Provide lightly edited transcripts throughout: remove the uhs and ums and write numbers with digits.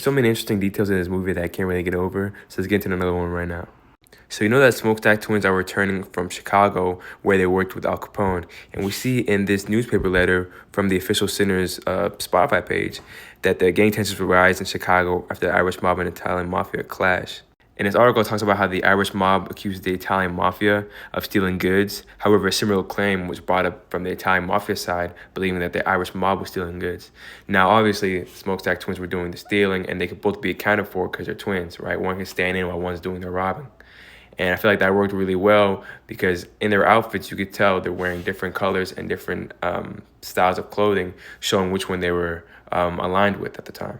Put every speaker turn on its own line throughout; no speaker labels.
There's so many interesting details in this movie that I can't really get over, so let's get into another one right now. So you know that Smokestack twins are returning from Chicago where they worked with Al Capone. And we see in this newspaper letter from the official Sinners Spotify page that the gang tensions will rise in Chicago after the Irish mob and Italian mafia clash. And this article talks about how the Irish mob accused the Italian mafia of stealing goods. However, a similar claim was brought up from the Italian mafia side, believing that the Irish mob was stealing goods. Now, obviously, Smokestack twins were doing the stealing, and they could both be accounted for because they're twins, right? One can stand in while one's doing the robbing. And I feel like that worked really well because in their outfits, you could tell they're wearing different colors and different styles of clothing, showing which one they were aligned with at the time.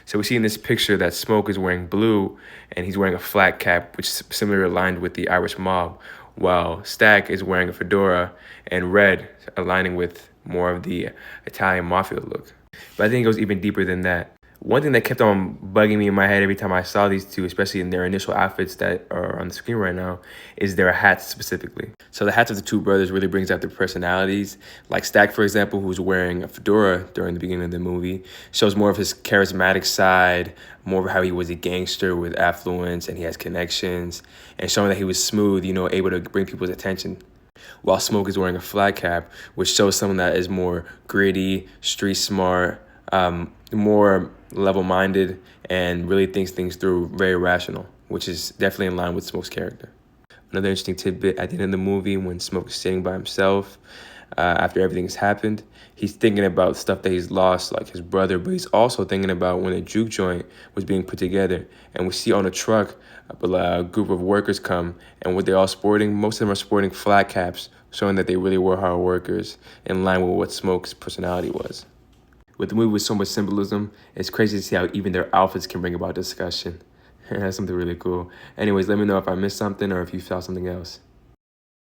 So we see in this picture that Smoke is wearing blue and he's wearing a flat cap, which is similarly aligned with the Irish mob, while Stack is wearing a fedora and red, aligning with more of the Italian mafia look. But I think it goes even deeper than that. One thing that kept on bugging me in my head every time I saw these two, especially in their initial outfits that are on the screen right now, is their hats specifically. So the hats of the two brothers really brings out their personalities. Like Stack, for example, who's wearing a fedora during the beginning of the movie, shows more of his charismatic side, more of how he was a gangster with affluence and he has connections, and showing that he was smooth, able to bring people's attention. While Smoke is wearing a flat cap, which shows someone that is more gritty, street smart, more level-minded, and really thinks things through, very rational, which is definitely in line with Smoke's character. Another interesting tidbit at the end of the movie, when Smoke is sitting by himself after everything has happened, he's thinking about stuff that he's lost, like his brother, but he's also thinking about when the juke joint was being put together. And we see on a truck a group of workers come, and what they're all sporting, most of them are sporting flat caps, showing that they really were hard workers, in line with what Smoke's personality was. With the movie with so much symbolism, it's crazy to see how even their outfits can bring about discussion. That's something really cool. Anyways, let me know if I missed something or if you saw something else.